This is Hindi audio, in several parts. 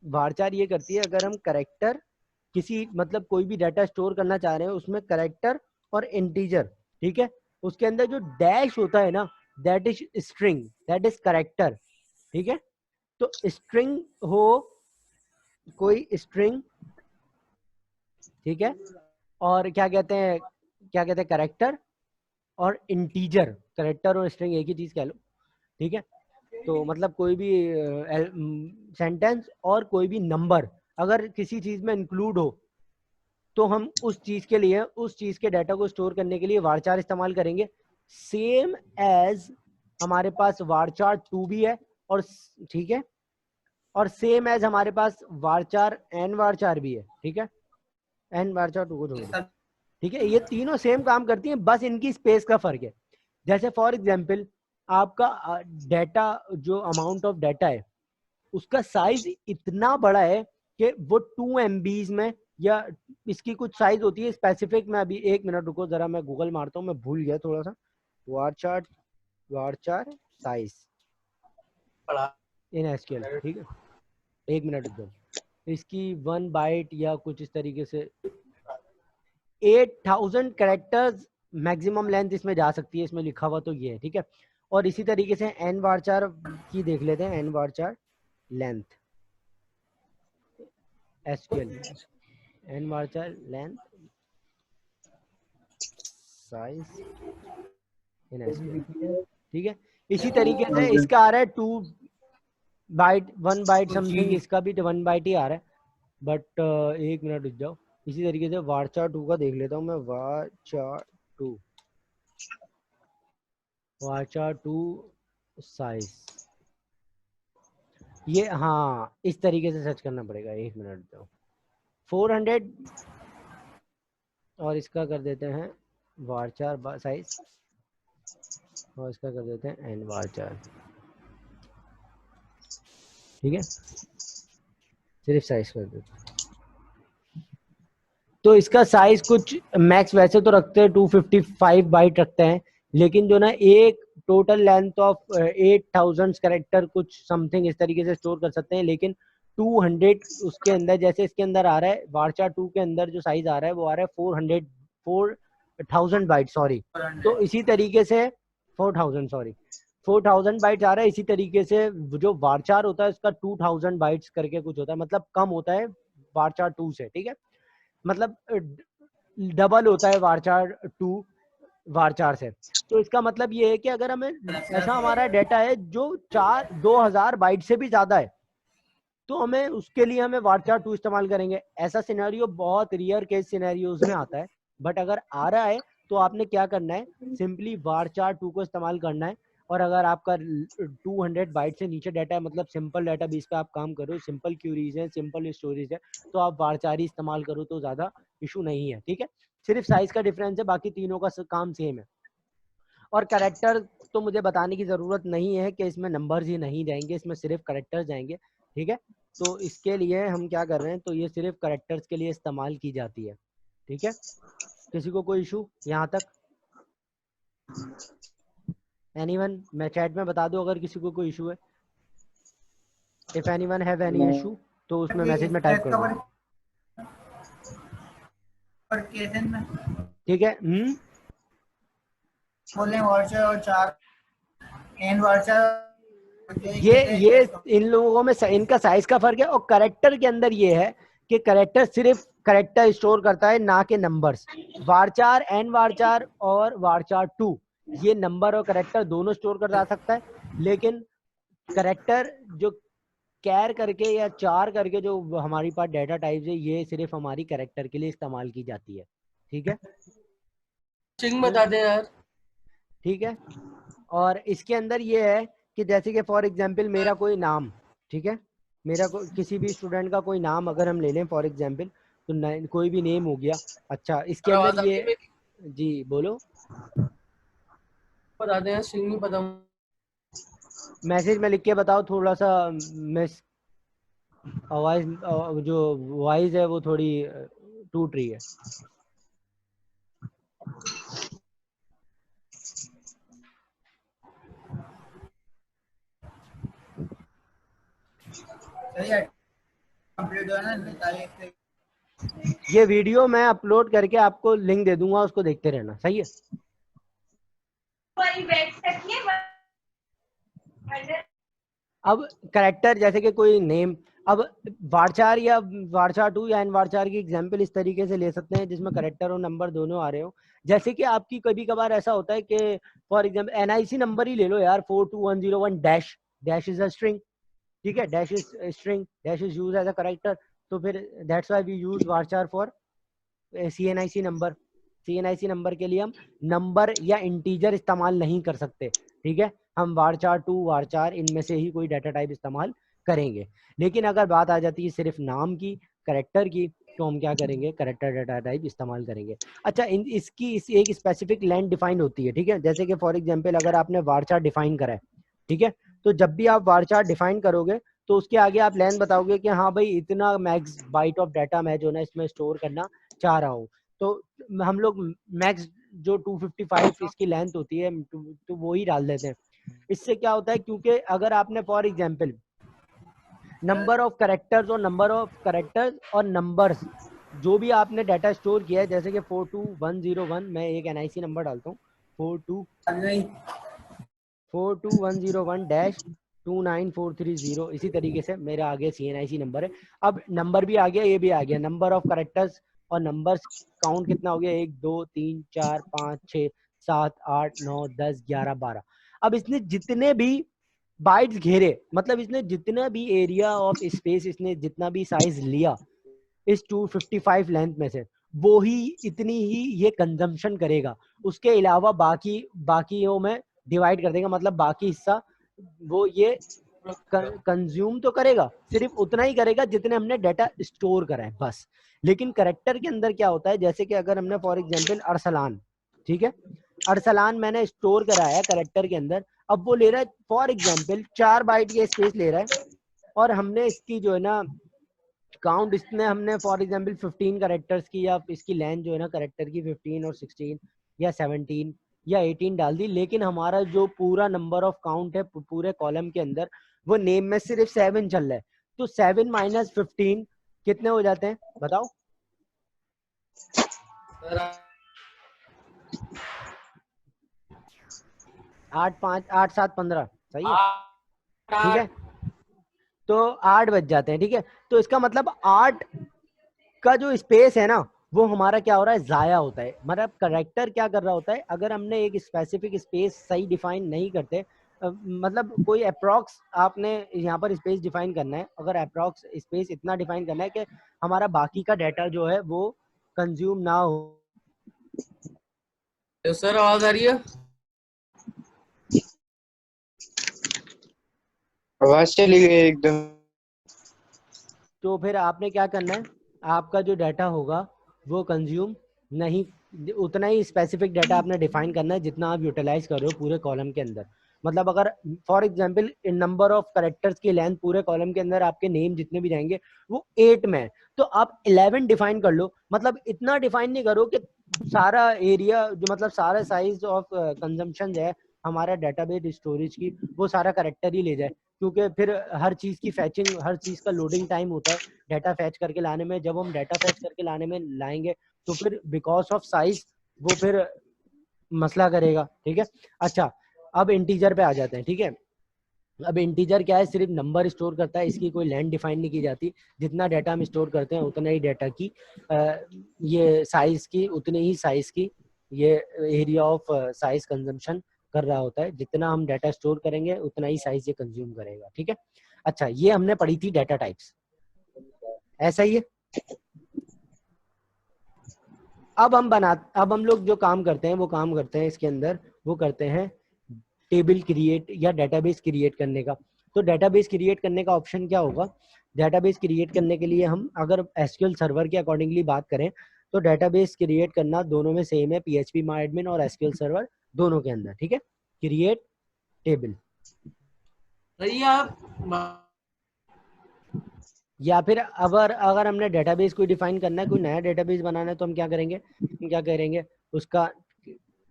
varchar ये करती है, अगर हम करेक्टर किसी मतलब कोई भी डाटा स्टोर करना चाह रहे हैं उसमें करेक्टर और इंटीजर, ठीक है, उसके अंदर जो डैश होता है ना that is string, that is character, ठीक है। तो स्ट्रिंग हो कोई स्ट्रिंग, ठीक है, और क्या कहते हैं करेक्टर और इंटीजर, करेक्टर और स्ट्रिंग एक ही चीज कह लो, ठीक है। तो मतलब कोई भी सेंटेंस और कोई भी नंबर अगर किसी चीज में इंक्लूड हो तो हम उस चीज के लिए, उस चीज के डाटा को स्टोर करने के लिए varchar इस्तेमाल करेंगे। सेम एज हमारे पास varchar 2 भी है, और ठीक है, और सेम एज हमारे पास varchar n varchar भी है, ठीक है। n varchar 2 को छोड़ दो, ठीक है। ये तीनों सेम काम करती हैं, बस इनकी स्पेस का फर्क है। जैसे फॉर एग्जाम्पल आपका डाटा, जो अमाउंट ऑफ डाटा है उसका साइज इतना बड़ा है कि वो 2 MB में, या इसकी कुछ साइज होती है स्पेसिफिक, मैं अभी 1 मिनट रुको जरा, मैं गूगल मारता हूँ, मैं भूल गया थोड़ा सा। varchar साइज इन एसक्यूएल, ठीक है, 1 मिनट रुक जाओ। इसकी 1 बाइट या कुछ इस तरीके से 8000 कैरेक्टर्स मैक्सिमम लेंथ इसमें जा सकती है, इसमें लिखा हुआ तो ये है, ठीक है। और इसी तरीके से n varchar की देख लेते हैं, n varchar length SQL, n varchar length size in SQL, ठीक है। इसी तरीके से इसका आ रहा है 2 बाइट, 1 बाइट समथिंग, इसका भी 1 बाइट ही आ रहा है, बट 1 मिनट रुक जाओ। इसी तरीके से varchar 2 का देख लेता हूँ मैं, varchar 2 साइज, ये हाँ इस तरीके से सर्च करना पड़ेगा, 1 मिनट दो, 400, और इसका कर देते हैं varchar साइज, और इसका कर देते हैं n varchar, ठीक है, सिर्फ साइज कर देते हैं। तो इसका साइज कुछ मैक्स वैसे तो रखते हैं 255 बाइट रखते हैं, लेकिन जो ना एक टोटल लेंथ ऑफ 8000 कैरेक्टर कुछ समथिंग इस तरीके से स्टोर कर सकते हैं, लेकिन 200 उसके अंदर, जैसे इसके अंदर आ रहा है varchar 2 के अंदर जो साइज आ रहा है वो आ रहा है 4000 बाइट, सॉरी। तो इसी तरीके से 4000, सॉरी, 4000 बाइट्स आ रहा है। इसी तरीके से जो varchar होता है उसका 2000 बाइट्स करके कुछ होता है, मतलब कम होता है varchar 2 से, ठीक है, मतलब डबल होता है varchar 2 varchar से। तो इसका मतलब ये है कि अगर हमें ऐसा हमारा डाटा है जो 2000 बाइट से भी ज्यादा है तो हमें उसके लिए हमें varchar 2 इस्तेमाल करेंगे। ऐसा सिनेरियो बहुत रियर केस सिनेरियोज में आता है, बट अगर आ रहा है तो आपने क्या करना है, सिंपली varchar 2 को इस्तेमाल करना है। और अगर आपका 200 बाइट से नीचे डाटा है, मतलब सिंपल डाटा बेस पे आप काम करो, सिंपल क्यूरीज है, सिंपल स्टोरेज है, तो आप varchar ही इस्तेमाल करो तो ज्यादा इशू नहीं है, ठीक है। सिर्फ साइज का डिफरेंस है, बाकी तीनों का काम सेम है। और करेक्टर तो मुझे बताने की जरूरत नहीं है कि इसमें नंबर्स ही नहीं जाएंगे, इसमें सिर्फ करेक्टर जाएंगे, ठीक है। तो इसके लिए हम क्या कर रहे हैं, तो ये सिर्फ करेक्टर्स के लिए इस्तेमाल की जाती है, ठीक है। किसी को कोई इशू यहाँ तक? एनीवन? मैं चैट में बता दूं अगर किसी को कोई इशू है। If anyone have any issue तो उसमें मैसेज में टाइप कर दो, ठीक है। बोले varchar और 4 n varchar ये इन लोगों में इनका साइज का फर्क है। और करेक्टर के अंदर ये है कि करेक्टर सिर्फ करेक्टर स्टोर करता है, ना कि नंबर्स। varchar n varchar और varchar 2 ये नंबर और करेक्टर दोनों स्टोर कर जा सकता है, लेकिन करेक्टर जो कैर करके या चार करके जो हमारी पास डाटा टाइप्स है, ये सिर्फ हमारी करेक्टर के लिए इस्तेमाल की जाती है, ठीक है। स्ट्रिंग बता दे यार। ठीक है, और इसके अंदर ये है कि जैसे कि फॉर एग्जांपल मेरा कोई नाम, ठीक है, मेरा किसी भी स्टूडेंट का कोई नाम अगर हम ले लें फॉर एग्जांपल, तो कोई भी नेम हो गया। अच्छा, इसके अंदर ये, जी बोलो, बता दे यार, स्ट्रिंग नहीं पता। मैसेज में लिख के बताओ, थोड़ा सा मिस आवाज, जो वॉइस है वो थोड़ी टूट रही है। सही है। कंप्लीट हुआ ना 39 ये वीडियो मैं अपलोड करके आपको लिंक दे दूंगा, उसको देखते रहना, सही है। अब करेक्टर जैसे कि कोई नेम, अब वारचार या वारचार 2 या वारचार की एग्जांपल इस तरीके से ले सकते हैं जिसमें करेक्टर और नंबर दोनों आ रहे हो। जैसे कि आपकी कभी कभार ऐसा होता है कि फॉर एग्जांपल एनआईसी नंबर ही ले लो यार, 42101 dash, dash is a string, ठीक है, dash is string, dash is use as a character, तो फिर that's why we use varchar for CNIC number. CNIC number के लिए हम नंबर या इंटीजर इस्तेमाल नहीं कर सकते, ठीक है, हम वारचार 2 वारचार इनमें से ही कोई डाटा टाइप इस्तेमाल करेंगे। लेकिन अगर बात आ जाती है सिर्फ नाम की, करेक्टर की, तो हम क्या करेंगे, करेक्टर डाटा टाइप इस्तेमाल करेंगे। अच्छा, इस एक स्पेसिफिक लेंथ डिफाइंड होती है, ठीक है, जैसे कि फॉर एग्जांपल अगर आपने वारचार डिफाइन करा है, ठीक है, तो जब भी आप वारचार डिफाइन करोगे तो उसके आगे आप लेंथ बताओगे कि हाँ भाई इतना मैक्स बाइट ऑफ डाटा मैं जो ना इसमें स्टोर करना चाह रहा हूँ। तो हम लोग मैक्स जो 255 इसकी लेंथ होती है तो वो ही डाल देते हैं। इससे क्या होता है, क्योंकि अगर आपने for example number of characters और नंबर्स जो भी आपने डाटा स्टोर किया है, जैसे कि 42101, मैं एक एनआईसी नंबर डालता हूँ, 42101 डैश 29430, इसी तरीके से मेरे आगे सीएनआईसी नंबर है। अब नंबर भी आ गया, ये भी आ गया, नंबर ऑफ करेक्टर्स और नंबर्स काउंट कितना हो गया, 1 2 3 4 5 6 7 8 9 10 11 12। अब इसने जितने भी बाइट्स घेरे, मतलब इसने जितना भी एरिया ऑफ स्पेस, इसने जितना भी साइज लिया इस 255 लेंथ में से, वो ही इतनी ही ये कंजम्पशन करेगा। उसके अलावा बाकियों में डिवाइड कर देगा, मतलब बाकी हिस्सा वो ये कंज्यूम तो करेगा, सिर्फ उतना ही करेगा जितने हमने डाटा स्टोर करा है बस। लेकिन करेक्टर के अंदर क्या होता है, जैसे कि अगर हमने फॉर एग्जांपल अरसलान, ठीक है, अरसलान मैंने स्टोर कराया करेक्टर के अंदर, अब वो ले रहा है फॉर एग्जांपल 4 बाइट के स्पेस ले रहा है, और हमने इसकी जो है ना काउंट, इसमें हमने फॉर एग्जांपल 15 करेक्टर्स की, या इसकी लेंथ जो है ना करेक्टर की 15 और 16 या 17 या 18 डाल दी। लेकिन हमारा जो पूरा नंबर ऑफ काउंट है पूरे कॉलम के अंदर, वो नेम में सिर्फ 7 चल रहा है, तो 7 माइनस 15 कितने हो जाते हैं बताओ? 8 5 8 7 15, सही है, ठीक है, तो 8 बच जाते हैं, ठीक है। तो इसका मतलब 8 का जो स्पेस है ना, वो हमारा क्या हो रहा है, जाया होता है। मतलब करेक्टर क्या कर रहा होता है, अगर हमने एक स्पेसिफिक स्पेस सही डिफाइन नहीं करते, मतलब कोई अप्रॉक्स आपने यहाँ पर स्पेस डिफाइन करना है, अगर अप्रॉक्स स्पेस इतना डिफाइन करना है कि हमारा बाकी का डाटा जो है वो कंज्यूम ना हो। तो सर आवाज आ रही है? आवाज चली गई एकदम। तो फिर आपने क्या करना है, आपका जो डाटा होगा वो कंज्यूम नहीं, उतना ही स्पेसिफिक डाटा आपने डिफाइन करना है जितना आप यूटिलाइज कर रहे हो पूरे कॉलम के अंदर। मतलब अगर for example number of characters की लेंथ पूरे कॉलम के अंदर आपके नेम जितने भी जाएंगे वो 8 में है, तो आप 11 डिफाइन कर लो। मतलब इतना डिफाइन नहीं करो कि सारा एरिया जो, मतलब सारा साइज ऑफ कंजम्पशन है हमारा डेटाबेस स्टोरेज की, वो सारा करेक्टर ही ले जाए, क्योंकि फिर हर चीज की फैचिंग, हर चीज का लोडिंग टाइम होता है डाटा फैच करके लाने में। जब हम डाटा फैच करके लाने में लाएंगे तो फिर बिकॉज ऑफ साइज वो फिर मसला करेगा, ठीक है। अच्छा, अब इंटीजर पे आ जाते हैं, ठीक है। अब इंटीजर क्या है, सिर्फ नंबर स्टोर करता है, इसकी कोई लेंथ डिफाइन नहीं की जाती। जितना डाटा हम स्टोर करते हैं उतना ही डाटा की ये साइज की, उतने ही साइज की ये एरिया ऑफ साइज कंजम्पशन कर रहा होता है। जितना हम डाटा स्टोर करेंगे उतना ही साइज ये कंज्यूम करेगा, ठीक है। अच्छा, ये हमने पढ़ी थी डाटा टाइप्स, ऐसा ही है। अब हम लोग जो काम करते हैं वो काम करते हैं इसके अंदर, वो करते हैं टेबल क्रिएट या डेटाबेस क्रिएट करने का। तो डेटाबेस क्रिएट करने का ऑप्शन क्या होगा, डेटाबेस क्रिएट करने के लिए हम अगर एसक्यूएल सर्वर के अकॉर्डिंगली बात करें तो डेटाबेस क्रिएट करना दोनों में सेम है, पीएचपी माई एडमिन और एसक्यूएल सर्वर दोनों के अंदर, ठीक है। क्रिएट टेबल, सही है आप। या फिर अगर हमने डेटाबेस कोई डिफाइन करना है, कोई नया डेटाबेस बनाना है, तो हम क्या करेंगे उसका,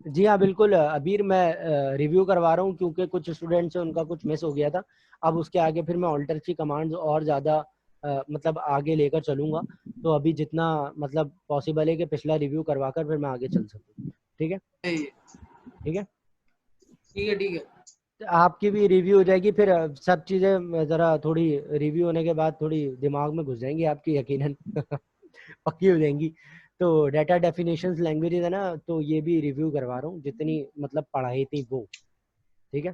जी हाँ बिल्कुल अबीर, मैं रिव्यू करवा रहा हूँ क्योंकि कुछ स्टूडेंट्स हैं उनका कुछ मिस हो गया था। अब उसके आगे फिर मैं ऑल्टर की कमांड्स और ज़्यादा मतलब आगे लेकर चलूंगा। तो अभी जितना मतलब पॉसिबल है कि पिछला रिव्यू करवा कर फिर मैं आगे चल सकूँ। ठीक है, सही है, ठीक है। ठीक है, ठीक है। तो आपकी भी रिव्यू हो जाएगी फिर सब चीज़ें ज़रा थोड़ी रिव्यू होने के बाद थोड़ी दिमाग में घुस जाएंगी आपकी यकीनन पक्की हो जाएंगी। तो डाटा डेफिनेशंस लैंग्वेजेस है ना, तो ये भी रिव्यू करवा रहा हूँ जितनी मतलब पढ़ाई थी वो। ठीक है।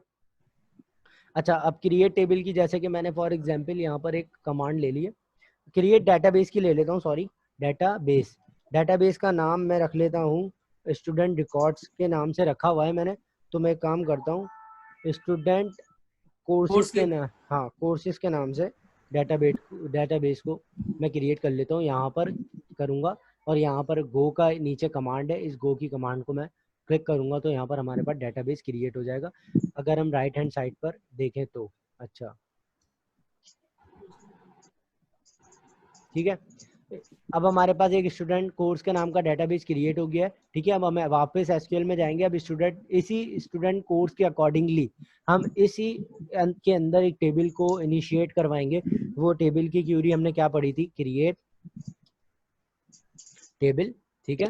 अच्छा, अब क्रिएट टेबल की, जैसे कि मैंने फॉर एग्जांपल यहाँ पर एक कमांड ले ली है, क्रिएट डाटाबेस की ले लेता हूँ, सॉरी डाटाबेस। डाटाबेस का नाम मैं रख लेता हूँ स्टूडेंट रिकॉर्ड्स के नाम से रखा हुआ है मैंने। तो मैं काम करता हूँ स्टूडेंट कोर्सेज कोर्स के के नाम, हाँ कोर्सेज के नाम से डाटाबेस को मैं क्रिएट कर लेता हूँ, यहाँ पर करूँगा। और यहाँ पर गो का नीचे कमांड है, इस गो की कमांड को मैं क्लिक करूँगा तो यहाँ पर हमारे पास डाटाबेस क्रिएट हो जाएगा। अगर हम राइट हैंड साइड पर देखें तो अच्छा, ठीक है। अब हमारे पास एक स्टूडेंट कोर्स के नाम का डेटाबेस क्रिएट हो गया है। ठीक है, अब हम वापस एसक्यूएल में जाएंगे। अब इसी स्टूडेंट कोर्स के अकॉर्डिंगली हम इसी के अंदर एक टेबल को इनिशिएट करवाएंगे। वो टेबल की क्यूरी हमने क्या पढ़ी थी, क्रिएट टेबल। ठीक है,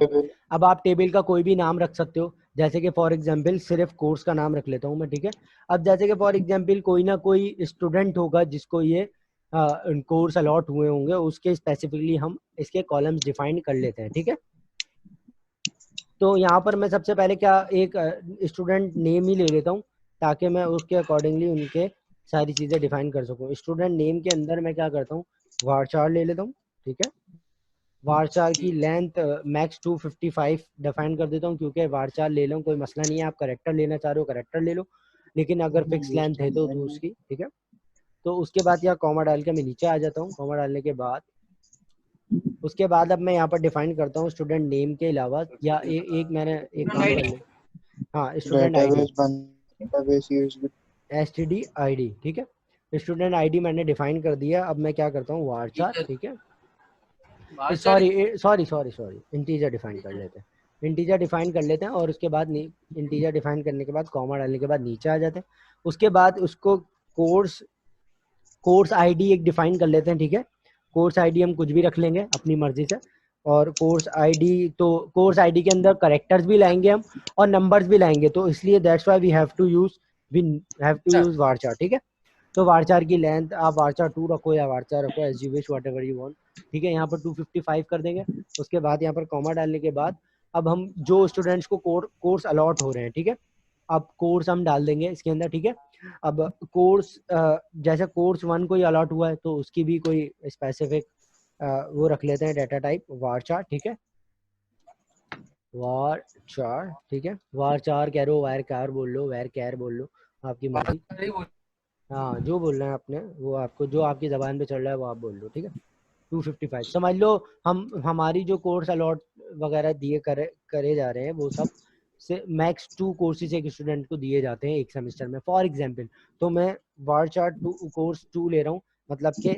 अब आप टेबल का कोई भी नाम रख सकते हो, जैसे कि फॉर एग्जांपल सिर्फ कोर्स का नाम रख लेता हूं मैं। ठीक है, अब जैसे कि फॉर एग्जांपल कोई ना कोई स्टूडेंट होगा जिसको ये कोर्स अलॉट हुए होंगे, उसके स्पेसिफिकली हम इसके कॉलम्स डिफाइन कर लेते हैं। ठीक है, तो यहाँ पर मैं सबसे पहले क्या एक स्टूडेंट नेम ही ले लेता हूँ ताकि मैं उसके अकॉर्डिंगली उनके सारी चीज़ें डिफाइन कर सकूँ। स्टूडेंट नेम के अंदर मैं क्या करता हूँ, वारचार ले लेता हूँ। ठीक है, वारचार की लेंथ मैक्स 255 डिफाइन कर देता हूँ, क्योंकि वारचार ले लो कोई मसला नहीं है, आप करेक्टर लेना चाह रहे हो करेक्टर ले लो, लेकिन अगर फिक्स लेंथ है तो उसकी। ठीक है, तो उसके बाद यहाँ कॉमा डाल के मैं नीचे आ जाता हूँ। कॉमा डालने के बाद उसके बाद अब मैं यहाँ पर डिफाइन करता हूँ स्टूडेंट नेम के अलावा, या एक मैंने एक काम कर लिया, हाँ student ID, database used STD ID. ठीक है, स्टूडेंट आईडी मैंने डिफाइन कर दिया। अब मैं क्या करता हूँ, वारचार। ठीक है, वारचार सॉरी इंटीजर डिफाइन कर लेते हैं, इंटीजर डिफाइन कर लेते हैं। और उसके बाद इंटीजर डिफाइन करने के बाद कॉमा डालने के बाद नीचे आ जाते हैं। उसके बाद उसको कोर्स आईडी एक डिफाइन कर लेते हैं। ठीक है, कोर्स आईडी हम कुछ भी रख लेंगे अपनी मर्जी से। और कोर्स आईडी, तो कोर्स आईडी के अंदर करेक्टर्स भी लाएंगे हम और नंबर्स भी लाएंगे, तो इसलिए that's why we have to use varchar. ठीक है, तो वारचार की लेंथ आप वारचार 2 रखो या वारचार रखो, as you wish, whatever you want. ठीक है, यहाँ पर 255 कर देंगे। उसके बाद यहाँ पर कॉमा डालने के बाद अब हम जो स्टूडेंट्स को कोर्स अलॉट हो रहे हैं, ठीक है, अब कोर्स हम डाल देंगे इसके अंदर। ठीक है, अब कोर्स जैसे कोर्स 1 कोई अलॉट हुआ है तो उसकी भी कोई स्पेसिफिक वो रख लेते हैं, डाटा टाइप वारचार। ठीक है, वारचार। ठीक है, वारचार कह रो, वायर कार बोल लो, वायर कैर बोल लो, आपकी मर्जी। हाँ जो बोल रहे हैं आपने वो, आपको जो आपकी ज़बान पे चल रहा है वो आप बोल लो। ठीक है, 255 समझ लो। हम हमारी जो कोर्स अलॉट वगैरह दिए करे जा रहे हैं वो सब से मैक्स 2 कोर्सेज एक स्टूडेंट को दिए जाते हैं एक सेमेस्टर में, फॉर एग्जांपल। तो मैं वारचार 2 कोर्स 2 ले रहा हूँ, मतलब कि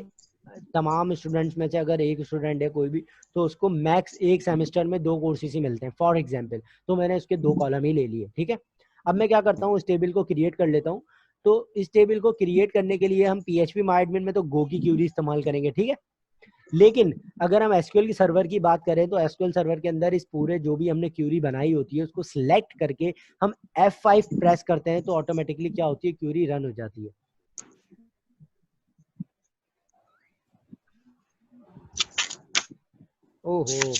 तमाम स्टूडेंट्स में से अगर एक स्टूडेंट है कोई भी, तो उसको मैक्स एक सेमेस्टर में 2 कोर्सेज ही मिलते हैं फॉर एग्जांपल। तो मैंने उसके 2 कॉलम ही ले लिए। ठीक है, अब मैं क्या करता हूँ, इस टेबल को क्रिएट कर लेता हूँ। तो इस टेबल को क्रिएट करने के लिए हम PHP-MyAdmin में तो गो की क्यूरी इस्तेमाल करेंगे। ठीक है, लेकिन अगर हम एसक्यूएल की सर्वर की बात करें तो एसक्यूएल सर्वर के अंदर इस पूरे जो भी हमने क्यूरी बनाई होती है उसको सिलेक्ट करके हम F5 प्रेस करते हैं तो ऑटोमेटिकली क्या होती है, क्यूरी रन हो जाती है। ओहो,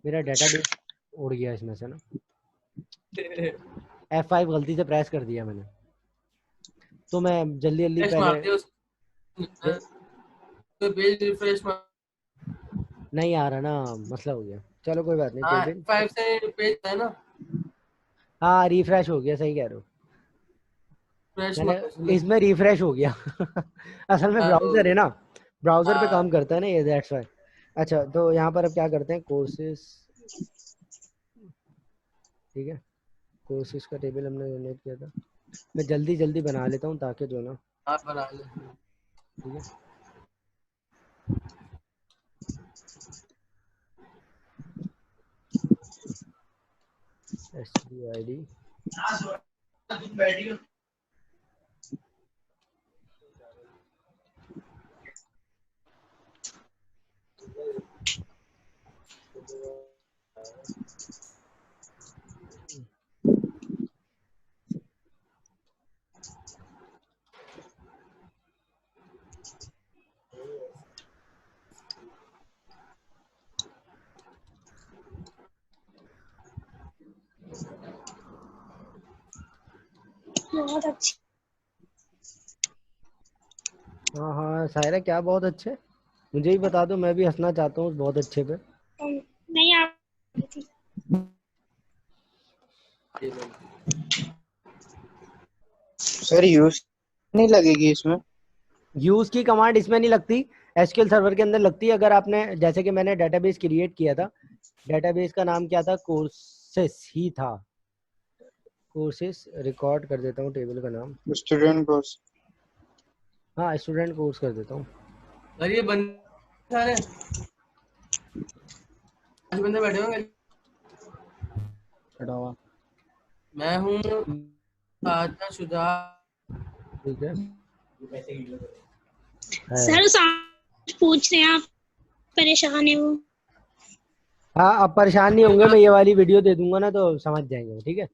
मेरा डेटाबेस उड़ गया इसमें से ना, F5 गलती से प्रेस कर दिया मैंने। तो मैं जल्दी जल्दी पहले पेज रिफ्रेश नहीं आ रहा ना, मसला हो गया। चलो कोई बात नहीं, हाँ टेबल 5 से पेज है ना, हाँ रिफ्रेश हो गया, सही कह रहे हो, फ्रेश मैंने इसमें रिफ्रेश हो गया असल में ब्राउजर है ना, ब्राउजर पे काम करता है ना ये, दैट्स व्हाई। अच्छा, तो यहाँ पर अब क्या करते हैं, कोर्सेज। ठीक है, कोर्सेज का टेबल हमने जनरेट किया था, मैं जल्दी जल्दी बना लेता हूँ ताकि जो ना, आप बना ले। ठीक है, STD बहुत अच्छी। हाँ हाँ सायरा, क्या बहुत अच्छे? मुझे ही बता दो, मैं भी हंसना चाहता हूँ उस बहुत अच्छे पे। नहीं आप थी। सर यूज नहीं लगेगी इसमें? यूज की कमांड इसमें नहीं लगती, एसक्यूएल सर्वर के अंदर लगती है। अगर आपने, जैसे कि मैंने डेटाबेस क्रिएट किया था, डेटाबेस का नाम क्या था, कोर्सेस ही था। कोर्सेस रिकॉर्ड कर देता हूँ टेबल का नाम। Student course. हाँ स्टूडेंट कोर्स कर देता हूँ। सर ये बंदे सारे 5 बंदे बैठे होंगे। हटा हुआ। मैं हूँ आजा शुजा। ठीक है। सर पूछ रहे हैं आप, परेशान है वो। हाँ अब परेशान नहीं होंगे, मैं ये वाली वीडियो दे दूंगा ना तो समझ जाएंगे, ठीक है।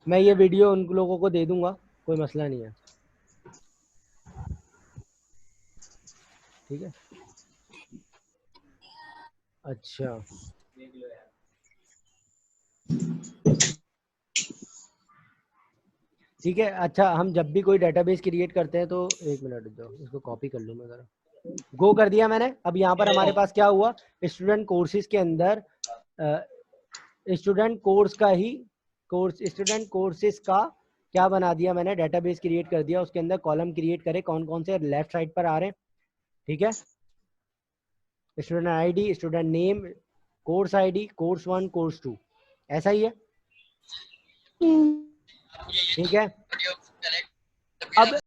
मैं ये वीडियो उन लोगों को दे दूंगा, कोई मसला नहीं है, ठीक है। अच्छा ठीक है। अच्छा, हम जब भी कोई डेटाबेस क्रिएट करते हैं तो एक मिनट रुक जाओ, इसको कॉपी कर लूँ मैं जरा। गो कर दिया मैंने। अब यहाँ पर हमारे पास क्या हुआ, स्टूडेंट कोर्सेज के अंदर स्टूडेंट कोर्स का ही स्टूडेंट कोर्सेज का क्या बना दिया मैंने, डेटाबेस क्रिएट कर दिया। उसके अंदर कॉलम क्रिएट करे, कौन कौन से लेफ्ट साइड पर आ रहे हैं, ठीक है। Student ID, student name, course ID, course 1, course 2, ऐसा ही है, ठीक है। अब